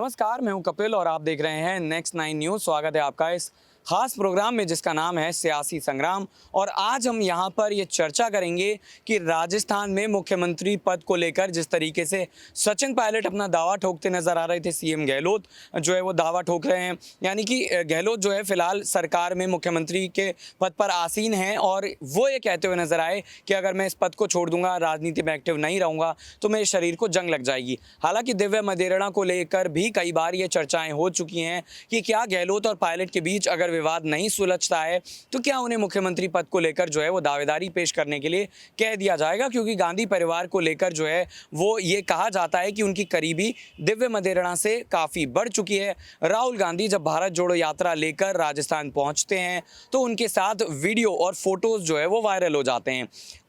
नमस्कार, मैं हूं कपिल और आप देख रहे हैं नेक्स्ट 9 न्यूज़। स्वागत है आपका इस खास प्रोग्राम में जिसका नाम है सियासी संग्राम। और आज हम यहां पर ये चर्चा करेंगे कि राजस्थान में मुख्यमंत्री पद को लेकर जिस तरीके से सचिन पायलट अपना दावा ठोकते नजर आ रहे थे, सीएम गहलोत जो है वो दावा ठोक रहे हैं, यानी कि गहलोत जो है फिलहाल सरकार में मुख्यमंत्री के पद पर आसीन हैं और वो ये कहते हुए नजर आए कि अगर मैं इस पद को छोड़ दूंगा, राजनीति में एक्टिव नहीं रहूंगा तो मेरे शरीर को जंग लग जाएगी। हालांकि दिव्य मदेरणा को लेकर भी कई बार ये चर्चाएं हो चुकी हैं कि क्या गहलोत और पायलट के बीच अगर विवाद नहीं सुलझता है तो क्या उन्हें मुख्यमंत्री पद को लेकर जो है वो दावेदारी पेश करने के लिए कह दिया जाएगा, क्योंकि गांधी परिवार को लेकर जो है वो ये कहा जाता है कि उनकी करीबी दिव्य मदेरणा से काफ़ी बढ़ चुकी है। राहुल गांधी जब भारत जोड़ो यात्रा लेकर राजस्थान पहुंचते हैं तो उनके साथ वीडियो और फोटोज जो है वो वायरल हो जाते हैं।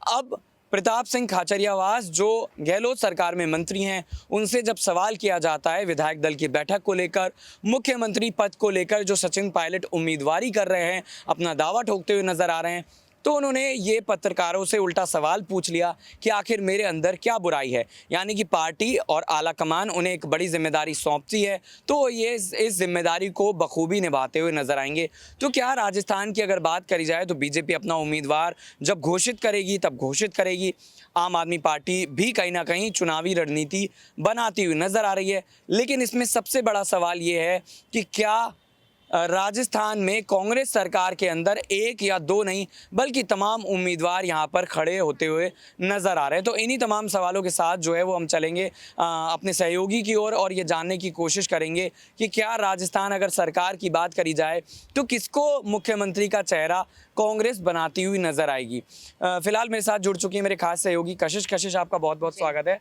अब प्रताप सिंह खाचरियावास जो गहलोत सरकार में मंत्री हैं, उनसे जब सवाल किया जाता है विधायक दल की बैठक को लेकर, मुख्यमंत्री पद को लेकर जो सचिन पायलट उम्मीदवारी कर रहे हैं, अपना दावा ठोकते हुए नजर आ रहे हैं, तो उन्होंने ये पत्रकारों से उल्टा सवाल पूछ लिया कि आखिर मेरे अंदर क्या बुराई है। यानी कि पार्टी और आला कमान उन्हें एक बड़ी जिम्मेदारी सौंपती है तो ये इस जिम्मेदारी को बखूबी निभाते हुए नजर आएंगे। तो क्या राजस्थान की अगर बात करी जाए तो बीजेपी अपना उम्मीदवार जब घोषित करेगी तब घोषित करेगी। आम आदमी पार्टी भी कहीं ना कहीं चुनावी रणनीति बनाती हुई नजर आ रही है, लेकिन इसमें सबसे बड़ा सवाल ये है कि क्या राजस्थान में कांग्रेस सरकार के अंदर एक या दो नहीं बल्कि तमाम उम्मीदवार यहां पर खड़े होते हुए नजर आ रहे हैं। तो इन्हीं तमाम सवालों के साथ जो है वो हम चलेंगे अपने सहयोगी की ओर और ये जानने की कोशिश करेंगे कि क्या राजस्थान अगर सरकार की बात करी जाए तो किसको मुख्यमंत्री का चेहरा कांग्रेस बनाती हुई नजर आएगी। फिलहाल मेरे साथ जुड़ चुकी है मेरे खास सहयोगी कशिश, आपका बहुत बहुत स्वागत है।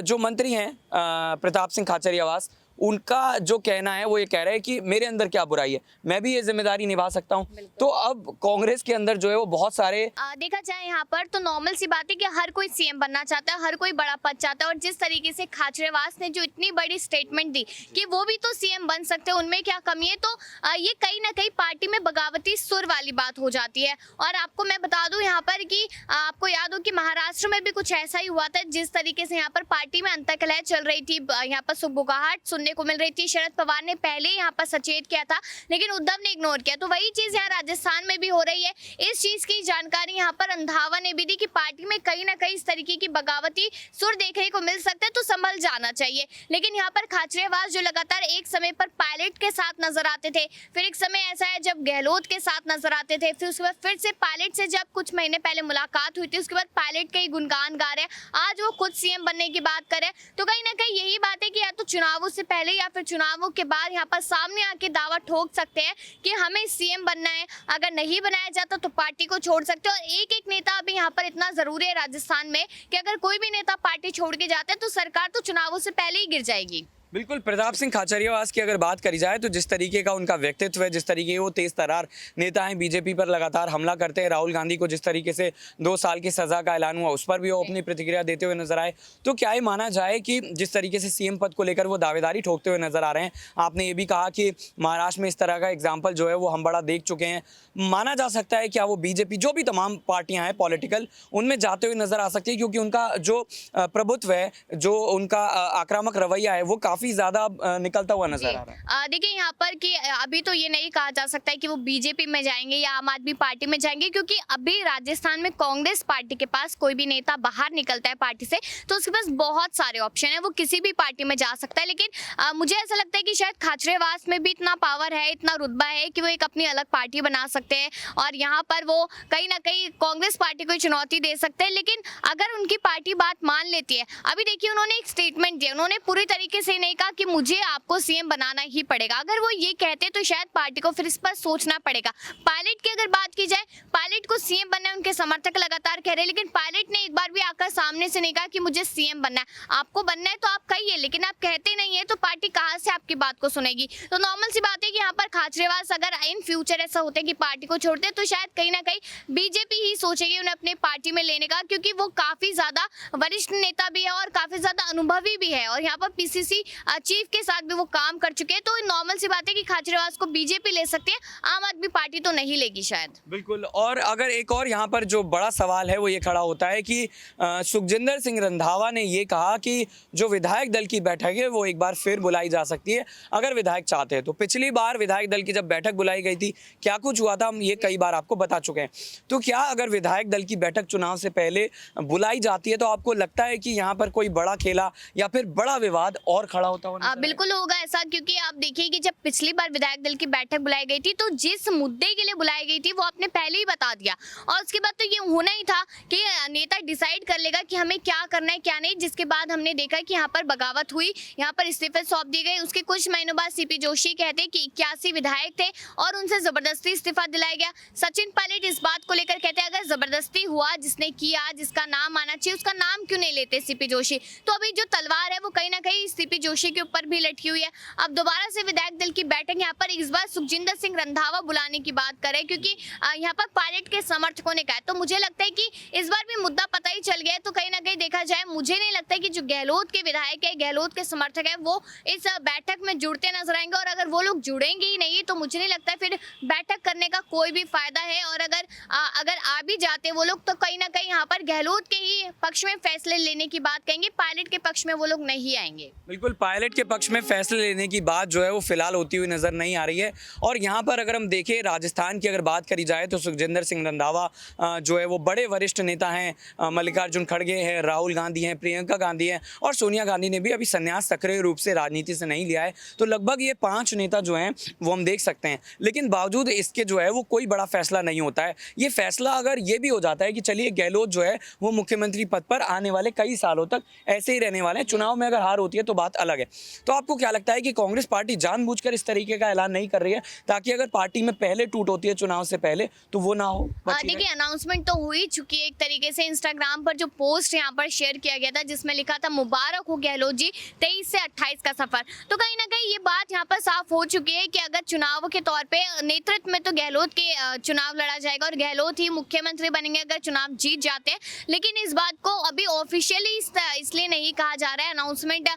जो मंत्री हैं प्रताप सिंह खाचरियावास, उनका जो कहना है वो ये कह रहे हैं कि मेरे अंदर क्या बुराई है, मैं भी ये जिम्मेदारी निभा सकता हूँ। तो अब कांग्रेस के अंदर जो है वो बहुत सारे देखा जाए यहाँ पर तो नॉर्मल सी बात है कि हर कोई सीएम बनना चाहता है, हर कोई बड़ा पद चाहता है। और जिस तरीके से खाचरियावास ने जो इतनी बड़ी स्टेटमेंट दी कि वो भी तो सीएम बन सकते हैं, उनमें क्या कमी है, तो ये कहीं ना कहीं पार्टी में बगावती सुर वाली बात हो जाती है। और आपको मैं बता दूं यहाँ पर कि आपको याद हो कि महाराष्ट्र में भी कुछ ऐसा ही हुआ था। जिस तरीके से यहाँ पर पार्टी में अंतर्कलह चल रही थी, यहाँ पर सुगबुगाहट सुनने को मिल रही थी। शरद पवार ने पहले यहाँ पर सचेत किया था लेकिन उद्धव ने इग्नोर किया। तो वही चीज यहाँ राजस्थान में भी हो रही है। इस चीज की जानकारी यहाँ पर रंधावा ने भी दी कि पार्टी में कहीं ना कहीं इस तरीके की बगावती सुर देखने को मिल सकता है, तो संभल जाना चाहिए। लेकिन यहाँ पर खाचरियावास जो लगातार एक समय पर पायलट के साथ नजर आते थे, फिर एक समय ऐसा है जब गहलोत के साथ नजर आते थे, फिर उसके बाद फिर से पायलट से जब कुछ महीने पहले मुलाकात हुई थी उसके बाद पायलट के ही गुणगान गा रहे हैं। आज वो खुद सीएम बनने की बात करें तो कहीं ना कहीं यही बात है कि या तो चुनावों से पहले या फिर चुनावों के बाद यहाँ पर सामने आके दावा ठोक सकते हैं कि हमें सीएम बनना है, अगर नहीं बनाया जाता तो पार्टी को छोड़ सकते हैं। और एक एक नेता अभी यहाँ पर इतना जरूरी है राजस्थान में कि अगर कोई भी नेता पार्टी छोड़ के जाता है तो सरकार तो चुनावों से पहले ही गिर जाएगी। बिल्कुल, प्रताप सिंह खाचरियावास की अगर बात करी जाए तो जिस तरीके का उनका व्यक्तित्व है, जिस तरीके वो तेज तरार नेता हैं, बीजेपी पर लगातार हमला करते हैं, राहुल गांधी को जिस तरीके से 2 साल की सजा का ऐलान हुआ उस पर भी वो अपनी प्रतिक्रिया देते हुए नजर आए, तो क्या ये माना जाए कि जिस तरीके से सीएम पद को लेकर वो दावेदारी ठोकते हुए नजर आ रहे हैं। आपने ये भी कहा कि महाराष्ट्र में इस तरह का एग्जाम्पल जो है वो हम बड़ा देख चुके हैं। माना जा सकता है क्या वो बीजेपी जो भी तमाम पार्टियां हैं पॉलिटिकल उनमें जाते हुए नजर आ सकती है, क्योंकि उनका जो प्रभुत्व है, जो उनका आक्रामक रवैया है वो काफी ज्यादा निकलता हुआ नजर आ रहा है। देखिए यहाँ पर कि अभी तो ये नहीं कहा जा सकता है कि वो बीजेपी में जाएंगे या आम आदमी पार्टी में जाएंगे, क्योंकि अभी राजस्थान में कांग्रेस पार्टी के पास कोई भी नेता बाहर निकलता है पार्टी से तो उसके पास बहुत सारे ऑप्शन है, वो किसी भी पार्टी में जा सकता है। लेकिन मुझे ऐसा लगता है कि शायद खाचरियावास में भी इतना पावर है, इतना रुतबा है कि वो एक अपनी अलग पार्टी बना सकते हैं और यहाँ पर वो कहीं ना कहीं कांग्रेस पार्टी को चुनौती दे सकते हैं। लेकिन अगर उनकी पार्टी बात मान लेती है, अभी देखिए उन्होंने एक स्टेटमेंट दिया, उन्होंने पूरी तरीके से नहीं कहा कि मुझे आपको सीएम बनाना ही पड़ेगा। अगर वो ये कहते तो शायद पार्टी को फिर इस पर सोचना पड़ेगा। पायलट की अगर बात की जाए, पायलट को सीएम बनना है, उनके समर्थक लगातार कह रहे हैं, लेकिन पायलट ने एक बार भी आकर सामने से नहीं कहा कि मुझे सीएम बनना है। आपको बनना है तो आप कहिए, लेकिन आप कहते नहीं है तो पार्टी कहां से आपकी बात को सुनेगी। तो नॉर्मल सी बात है कि यहाँ पर खाचरियावास अगर इन फ्यूचर ऐसा होता है कि पार्टी को छोड़ते तो शायद कहीं ना कहीं बीजेपी ही सोचेगी उन्हें अपने पार्टी में लेने का, क्योंकि वो काफी ज्यादा वरिष्ठ नेता भी है और काफी ज्यादा अनुभवी भी है। और यहाँ पर पीसीसी चीफ के साथ भी वो काम कर चुके हैं, तो नॉर्मल सी बात है कि खाचरियावास को बीजेपी ले सकती है, आम आदमी पार्टी तो नहीं लेगी शायद। बिल्कुल। और अगर एक और यहाँ पर जो बड़ा सवाल है वो ये खड़ा होता है कि सुखजिंदर सिंह रंधावा ने ये कहा कि जो विधायक दल की बैठक है वो एक बार फिर बुलाई जा सकती है अगर विधायक चाहते हैं। तो पिछली बार विधायक दल की जब बैठक बुलाई गई थी, क्या कुछ हुआ था हम ये कई बार आपको बता चुके हैं। तो क्या अगर विधायक दल की बैठक चुनाव से पहले बुलाई जाती है तो आपको लगता है कि यहाँ पर कोई बड़ा खेला या फिर बड़ा विवाद और खड़ा होता हुआ? बिल्कुल होगा ऐसा, क्योंकि आप देखिए कि जब पिछली बार विधायक दल की बैठक बुलाई गई थी तो जिस मुद्दे के लिए बुलाई गई थी वो आपने पहले ही बता दिया, और उसके बाद तो ये होना ही था कि नेता डिसाइड कर लेगा कि हमें क्या करना है क्या नहीं। जिसके बाद हमने देखा कि यहाँ पर बगावत हुई, यहाँ पर इस्तीफे सौंप दिए गए। उसके कुछ महीनों बाद सीपी जोशी कहते कि 81 विधायक थे और उनसे जबरदस्ती इस्तीफा दिलाया गया। सचिन पायलट इस बात को लेकर कहते हैं अगर जबरदस्ती हुआ, जिसने किया, जिसका नाम आना चाहिए, उसका नाम क्यों नहीं लेते सीपी जोशी। तो अभी जो तलवार है वो कहीं ना कहीं सीपी जोशी के ऊपर भी लटकी हुई है। अब दोबारा से विधायक दल की बैठक यहाँ पर इस बार सुखजिंदर सिंह रंधावा बुलाने की बात करें, क्योंकि यहाँ पर पायलट के समर्थकों ने कहा। तो मुझे लगता है कि इस बार भी मुद्दा पता ही चल गया है। तो कहीं ना कहीं देखा जाए, मुझे नहीं लगता है कि जो गहलोत के विधायक है, गहलोत के समर्थक है, वो इस बैठक में जुड़ते नजर आएंगे। और अगर वो लोग जुड़ेंगे ही नहीं तो मुझे नहीं लगता है फिर बैठक करने का कोई भी फायदा है। और अगर आ भी जाते वो लोग तो कहीं ना कहीं यहाँ पर गहलोत के ही पक्ष में फैसले लेने की बात कहेंगे, पायलट के पक्ष में वो लोग नहीं आएंगे। बिल्कुल, पायलट के पक्ष में फैसले लेने की बात जो है वो फिलहाल होती हुई नजर नहीं आ रही है। और यहाँ पर अगर हम देखें राजस्थान की अगर बात करी जाए तो सुखजिंदर सिंह रंधावा जो है वो बड़े वरिष्ठ नेता हैं। मल्लिकार्जुन खड़गे हैं, राहुल गांधी हैं, प्रियंका गांधी हैं और सोनिया गांधी ने भी अभी संन्यास सक्रिय रूप से राजनीति से नहीं लिया है। तो लगभग ये 5 नेता जो हैं वो हम देख सकते हैं। लेकिन बावजूद इसके जो है वो कोई बड़ा फैसला नहीं होता है। ये फैसला अगर ये भी हो जाता है कि चलिए गहलोत जो है वो मुख्यमंत्री पद पर आने वाले कई सालों तक ऐसे ही रहने वाले हैं, चुनाव में अगर हार होती है तो बात अलग है। तो आपको क्या लगता है कि कांग्रेस पार्टी जानबूझकर इस तरीके का ऐलान नहीं कर रही है ताकि अगर पार्टी में पहले टूट होती है चुनाव से पहले तो वो ना हो? देखिए, अनाउंसमेंट तो हो ही चुकी है एक तरीके से। इंस्टाग्राम पर जो पोस्ट यहाँ पर शेयर किया गया था जिसमें लिखा था मुबारक हो गहलोत जी 23 से 28 का सफर। तो कहीं ना कहीं ये बात यहाँ पर साफ हो चुकी है कि अगर चुनाव के तौर पे नेतृत्व में तो गहलोत के चुनाव लड़ा जाएगा और गहलोत ही मुख्यमंत्री बनेंगे अगर चुनाव जीत जाते हैं। लेकिन इस बात को अभी ऑफिशियली इसलिए नहीं कहा जा रहा है, अनाउंसमेंट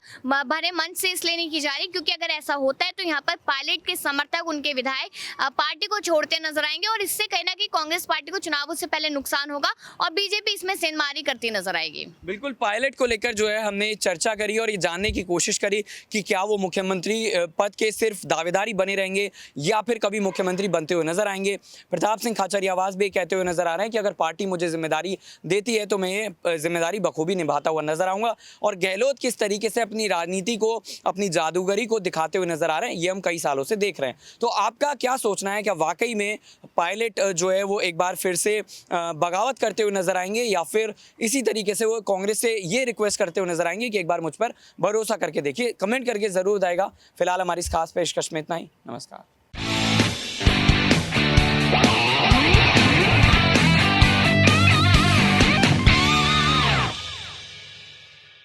भरे मंच से इसलिए नहीं की जा रही, क्योंकि अगर ऐसा होता है तो यहाँ पर पायलट के समर्थक, उनके विधायक पार्टी को छोड़ते नजर आएंगे और इससे कहीं ना कहीं कांग्रेस पार्टी को चुनावों से पहले नुकसान होगा और बीजेपी इसमें सेंधमारी करती नजर आएगी। बिल्कुल, पायलट को लेकर जो है हमने चर्चा करी और ये जानने की कोशिश करी कि क्या वो मुख्यमंत्री पद के सिर्फ दावेदारी बने रहेंगे या फिर कभी मुख्यमंत्री बनते हुए नजर आएंगे। प्रताप सिंह खाचरियावास भी कहते हुए नजर आ रहे हैं कि अगर पार्टी मुझे जिम्मेदारी देती है तो मैं ये जिम्मेदारी बखूबी निभाता हुआ नजर आऊंगा। और गहलोत किस तरीके से अपनी राजनीति को, अपनी जादूगरी को दिखाते हुए नजर आ रहे हैं ये हम कई सालों से देख रहे हैं। तो आपका क्या सोचना है, क्या वाकई में पायलट जो है वो एक बार फिर से बगावत करते हुए नजर आएंगे या फिर इसी तरीके से वो कांग्रेस से ये रिक्वेस्ट करते हुए नजर आएंगे कि एक बार मुझ पर भरोसा करके देखिए? कमेंट करके जरूर बताएगा। फिलहाल हमारी इस खास पेशकश में इतना ही। नमस्कार।